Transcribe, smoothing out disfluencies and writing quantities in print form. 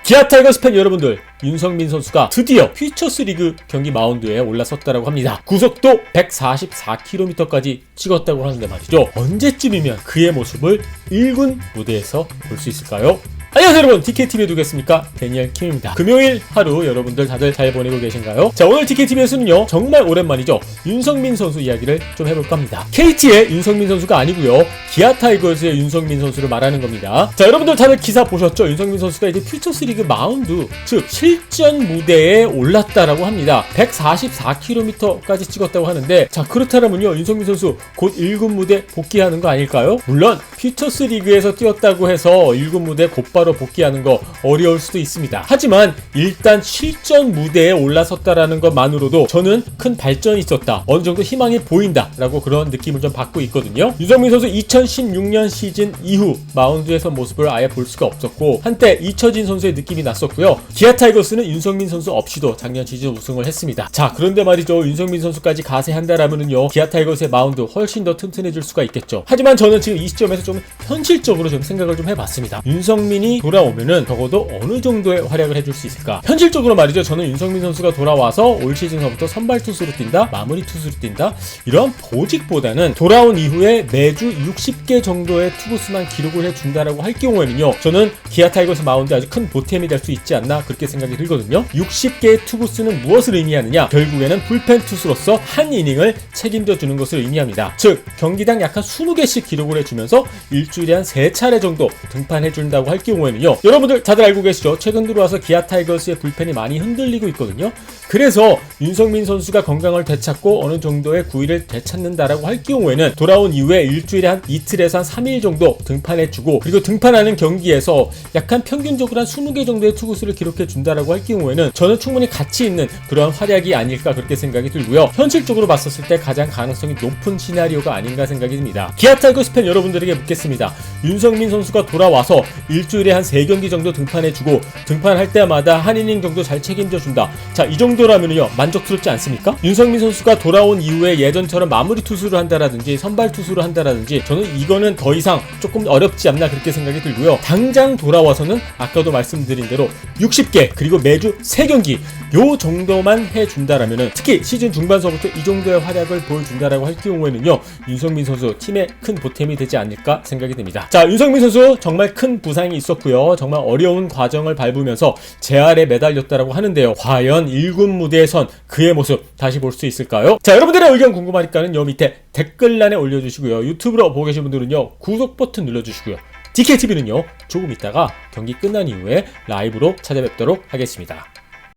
기아 타이거스 팬 여러분들, 윤성민 선수가 드디어 퓨처스 리그 경기 마운드에 올라섰다고 합니다. 구속도 144km까지 찍었다고 하는데 말이죠. 언제쯤이면 그의 모습을 1군 무대에서 볼 수 있을까요? 안녕하세요 여러분, DKTV에 누구겠습니까? 데니엘 킴입니다. 금요일 하루 여러분들 다들 잘 보내고 계신가요? 자, 오늘 DKTV에서는요 정말 오랜만이죠, 윤성민 선수 이야기를 좀 해볼까 합니다. KT의 윤성민 선수가 아니고요, 기아 타이거즈의 윤성민 선수를 말하는 겁니다. 자, 여러분들 다들 기사 보셨죠? 윤성민 선수가 이제 퓨처스 리그 마운드, 즉 실전 무대에 올랐다라고 합니다. 144km까지 찍었다고 하는데, 자, 그렇다면요 윤성민 선수 곧 1군 무대 복귀하는 거 아닐까요? 물론 퓨처스 리그에서 뛰었다고 해서 1군 무대 곧바로 복귀하는 거 어려울 수도 있습니다. 하지만 일단 실전 무대에 올라섰다라는 것만으로도 저는 큰 발전이 있었다, 어느 정도 희망이 보인다 라고 그런 느낌을 좀 받고 있거든요. 윤성민 선수 2016년 시즌 이후 마운드에서 모습을 아예 볼 수가 없었고, 한때 이처진 선수의 느낌이 났었고요. 기아 타이거스는 윤성민 선수 없이도 작년 시즌 우승을 했습니다. 자, 그런데 말이죠, 윤성민 선수까지 가세한다라면은요 기아 타이거스의 마운드 훨씬 더 튼튼해질 수가 있겠죠. 하지만 저는 지금 이 시점에서 좀 현실적으로 좀 생각을 좀 해봤습니다. 윤성민이 돌아오면은 적어도 어느 정도의 활약을 해줄 수 있을까? 현실적으로 말이죠, 저는 윤성민 선수가 돌아와서 올 시즌서부터 선발 투수로 뛴다, 마무리 투수로 뛴다, 이런 보직보다는 돌아온 이후에 매주 60개 정도의 투구수만 기록을 해준다라고 할 경우에는요, 저는 기아 타이거스 마운드에 아주 큰 보탬이 될 수 있지 않나 그렇게 생각이 들거든요. 60개의 투구수는 무엇을 의미하느냐? 결국에는 불펜 투수로서 한 이닝을 책임져 주는 것을 의미합니다. 즉 경기당 약 한 20개씩 기록을 해주면서 일주일에 한 3차례 정도 등판해준다고 할 경우에는요, 여러분들 다들 알고 계시죠? 최근 들어와서 기아 타이거스의 불펜이 많이 흔들리고 있거든요. 그래서 윤성민 선수가 건강을 되찾고 어느 정도의 구위를 되찾는다라고 할 경우에는 돌아온 이후에 일주일에 한 이틀에서 한 3일 정도 등판해주고, 그리고 등판하는 경기에서 약간 평균적으로 한 20개 정도의 투구수를 기록해준다라고 할 경우에는 저는 충분히 가치 있는 그런 활약이 아닐까 그렇게 생각이 들고요. 현실적으로 봤었을 때 가장 가능성이 높은 시나리오가 아닌가 생각이 듭니다. 기아 타이거스 팬 여러분들에게 묻겠습니다. 윤성민 선수가 돌아와서 일주일에 한 3경기 정도 등판해주고, 등판할 때마다 한 이닝 정도 잘 책임져준다. 자, 이 정도라면요 만족스럽지 않습니까? 윤성민 선수가 돌아온 이후에 예전처럼 마무리 투수를 한다라든지 선발 투수를 한다라든지, 저는 이거는 더 이상 조금 어렵지 않나 그렇게 생각이 들고요. 당장 돌아와서는 아까도 말씀드린 대로 60개 그리고 매주 3경기 요 정도만 해준다라면은, 특히 시즌 중반서부터 이 정도의 활약을 보여준다라고 할 경우에는요 윤성민 선수 팀에 큰 보탬이 되지 않을까 생각이 듭니다. 자, 윤성민 선수 정말 큰 부상이 있었고요, 정말 어려운 과정을 밟으면서 재활에 매달렸다라고 하는데요, 과연 1군 무대에선 그의 모습 다시 볼 수 있을까요? 자, 여러분들의 의견 궁금하니까는 요 밑에 댓글란에 올려주시고요, 유튜브로 보고 계신 분들은요 구독 버튼 눌러주시고요, DKTV는요 조금 있다가 경기 끝난 이후에 라이브로 찾아뵙도록 하겠습니다.